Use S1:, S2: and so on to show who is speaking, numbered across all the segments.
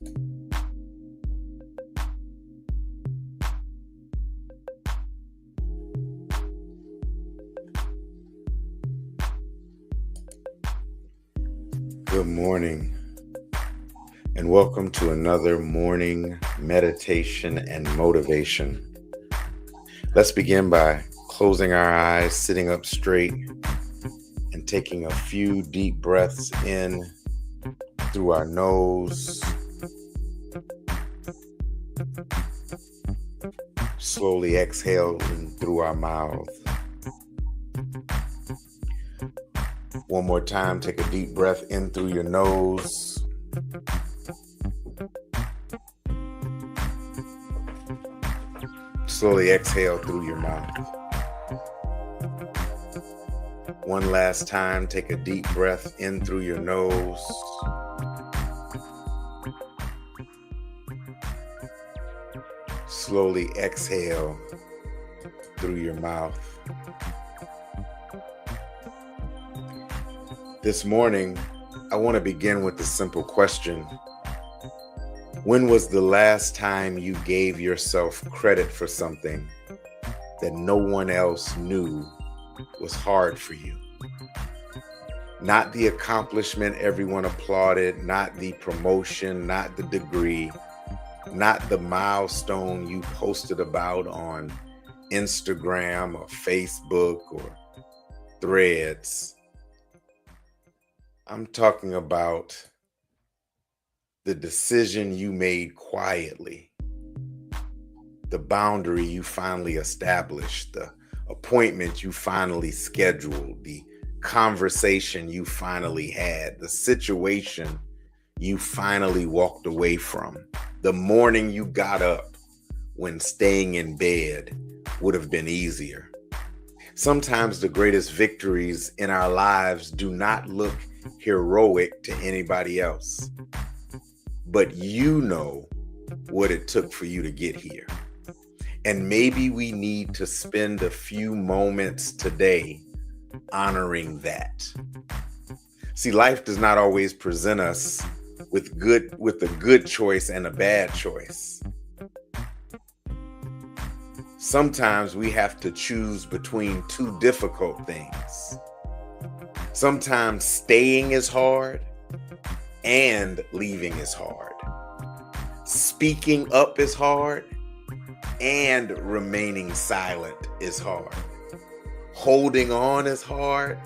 S1: Good morning, and welcome to another morning meditation and motivation. Let's begin by closing our eyes, sitting up straight, and taking a few deep breaths in through our nose. Slowly exhaling through our mouth. One more time, take a deep breath in through your nose. Slowly exhale through your mouth. One last time, take a deep breath in through your nose. Slowly exhale through your mouth. This morning, I want to begin with a simple question. When was the last time you gave yourself credit for something that no one else knew was hard for you? Not the accomplishment everyone applauded, not the promotion, not the degree, not the milestone you posted about on Instagram or Facebook or Threads. I'm talking about the decision you made quietly, the boundary you finally established, the appointment you finally scheduled, the conversation you finally had, the situation you finally walked away from, the morning you got up when staying in bed would have been easier. Sometimes the greatest victories in our lives do not look heroic to anybody else, but you know what it took for you to get here. And maybe we need to spend a few moments today honoring that. See, life does not always present us with a good choice and a bad choice. Sometimes we have to choose between two difficult things. Sometimes staying is hard and leaving is hard. Speaking up is hard and remaining silent is hard. Holding on is hard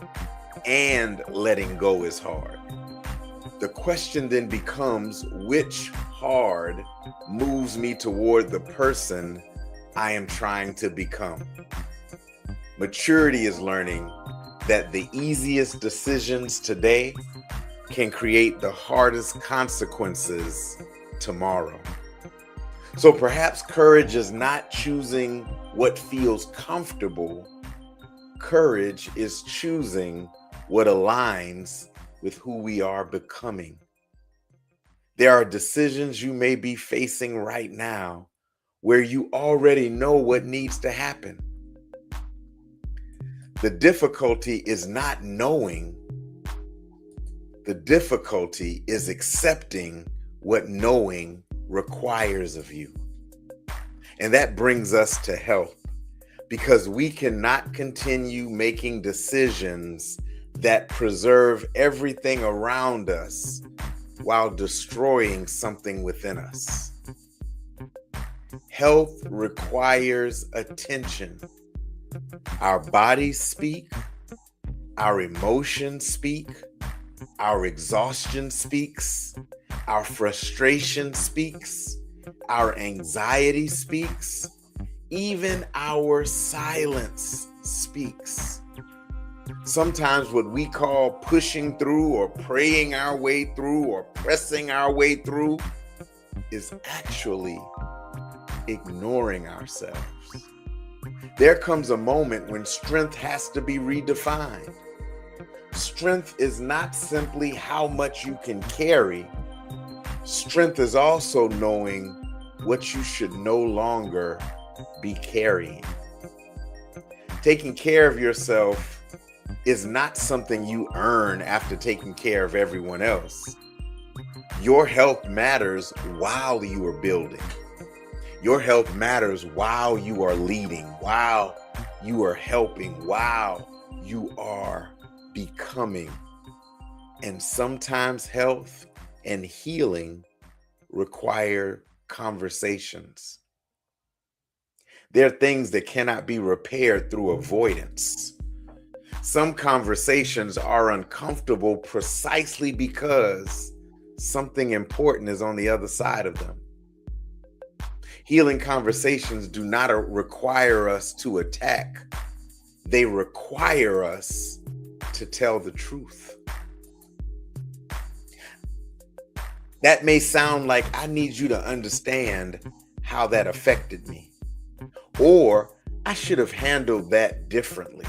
S1: and letting go is hard. The question then becomes, which hard moves me toward the person I am trying to become? Maturity is learning that the easiest decisions today can create the hardest consequences tomorrow. So perhaps courage is not choosing what feels comfortable. Courage is choosing what aligns with who we are becoming. There are decisions you may be facing right now where you already know what needs to happen. The difficulty is not knowing. The difficulty is accepting what knowing requires of you. And that brings us to health, because we cannot continue making decisions that preserve everything around us while destroying something within us. Health requires attention. Our bodies speak, our emotions speak, our exhaustion speaks, our frustration speaks, our anxiety speaks, even our silence speaks. Sometimes what we call pushing through or praying our way through or pressing our way through is actually ignoring ourselves. There comes a moment when strength has to be redefined. Strength is not simply how much you can carry. Strength is also knowing what you should no longer be carrying. Taking care of yourself is not something you earn after taking care of everyone else. Your health matters while you are building. Your health matters while you are leading, while you are helping, while you are becoming. And sometimes health and healing require conversations. There are things that cannot be repaired through avoidance. Some conversations are uncomfortable precisely because something important is on the other side of them. Healing conversations do not require us to attack. They require us to tell the truth. That may sound like I need you to understand how that affected me, or I should have handled that differently,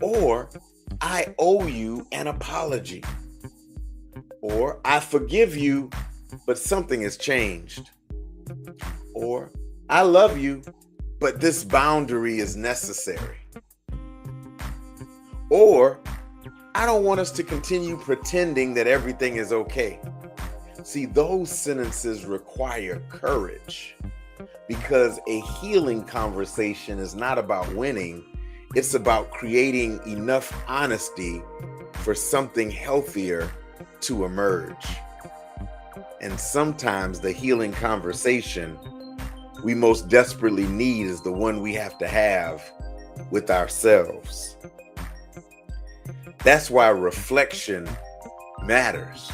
S1: or I owe you an apology, or I forgive you, but something has changed, or I love you, but this boundary is necessary, or I don't want us to continue pretending that everything is okay. See, those sentences require courage, because a healing conversation is not about winning. It's about creating enough honesty for something healthier to emerge. And sometimes the healing conversation we most desperately need is the one we have to have with ourselves. That's why reflection matters.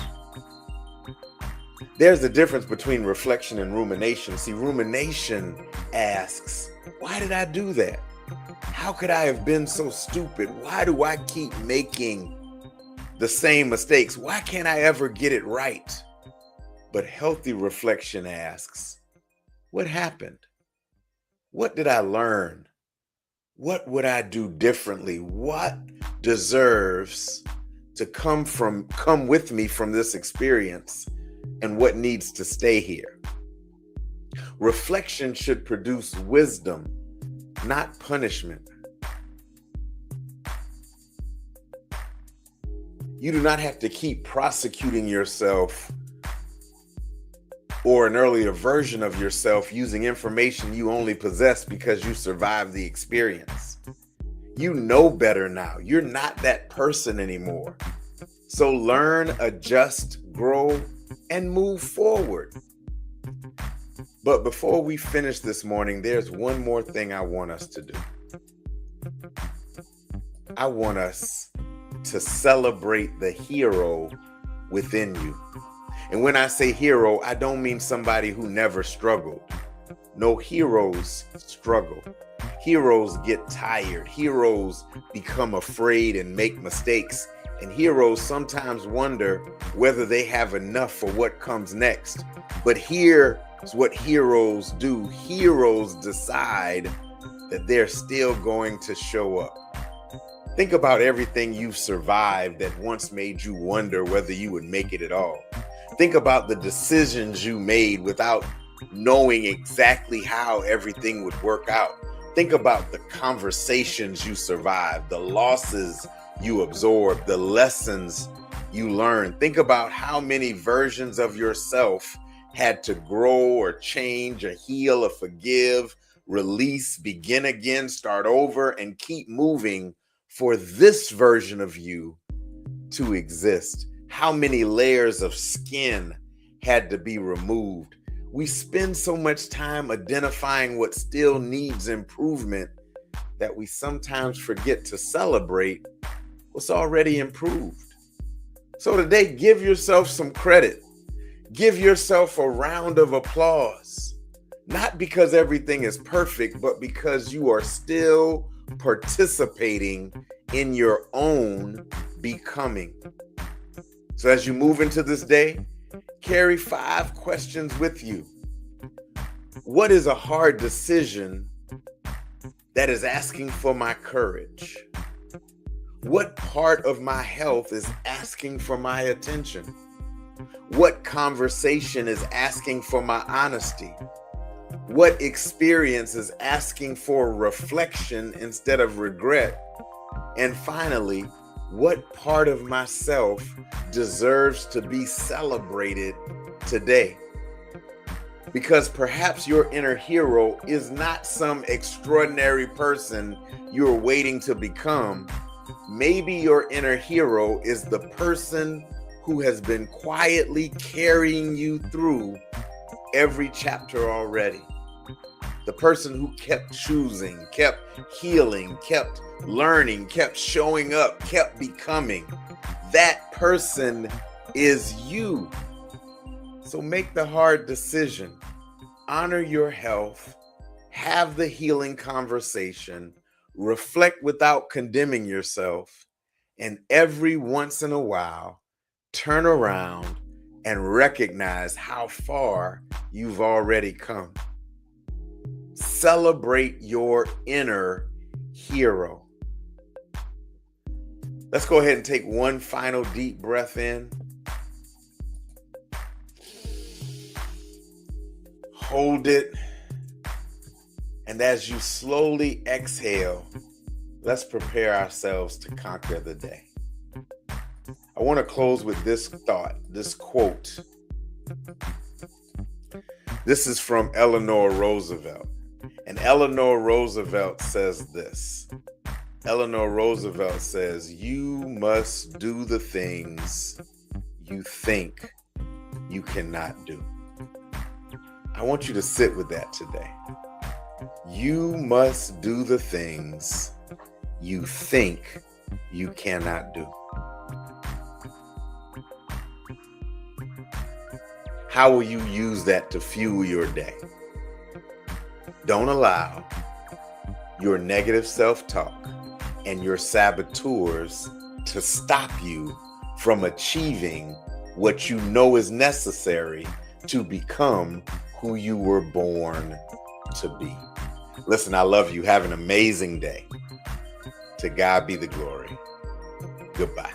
S1: There's a difference between reflection and rumination. See, rumination asks, why did I do that? How could I have been so stupid? Why do I keep making the same mistakes? Why can't I ever get it right? But healthy reflection asks, what happened? What did I learn? What would I do differently? What deserves to come with me from this experience? And what needs to stay here? Reflection should produce wisdom, not punishment. You do not have to keep prosecuting yourself or an earlier version of yourself using information you only possess because you survived the experience. You know better now. You're not that person anymore. So learn, adjust, grow, and move forward. But before we finish this morning, there's one more thing I want us to do. I want us to celebrate the hero within you. And when I say hero, I don't mean somebody who never struggled. No, heroes struggle. Heroes get tired. Heroes become afraid and make mistakes. And heroes sometimes wonder whether they have enough for what comes next. But here's what heroes do. Heroes decide that they're still going to show up. Think about everything you've survived that once made you wonder whether you would make it at all. Think about the decisions you made without knowing exactly how everything would work out. Think about the conversations you survived, the losses you absorbed, the lessons you learned. Think about how many versions of yourself had to grow or change or heal or forgive, release, begin again, start over, and keep moving for this version of you to exist. How many layers of skin had to be removed? We spend so much time identifying what still needs improvement that we sometimes forget to celebrate what's already improved. So today, give yourself some credit. Give yourself a round of applause. Not because everything is perfect, but because you are still participating in your own becoming. So as you move into this day, carry 5 questions with you. What is a hard decision that is asking for my courage? What part of my health is asking for my attention? What conversation is asking for my honesty? What experience is asking for reflection instead of regret? And finally, what part of myself deserves to be celebrated today. Because perhaps your inner hero is not some extraordinary person you're waiting to become. Maybe your inner hero is the person who has been quietly carrying you through every chapter already. The person who kept choosing, kept healing, kept learning, kept showing up, kept becoming. That person is you. So make the hard decision. Honor your health. Have the healing conversation. Reflect without condemning yourself. And every once in a while, turn around and recognize how far you've already come. Celebrate your inner hero. Let's go ahead and take one final deep breath in. Hold it. And as you slowly exhale, let's prepare ourselves to conquer the day. I want to close with this thought, this quote. This is from Eleanor Roosevelt. And Eleanor Roosevelt says this. Eleanor Roosevelt says, "You must do the things you think you cannot do." I want you to sit with that today. You must do the things you think you cannot do. How will you use that to fuel your day? Don't allow your negative self-talk and your saboteurs to stop you from achieving what you know is necessary to become who you were born to be. Listen, I love you. Have an amazing day. To God be the glory. Goodbye.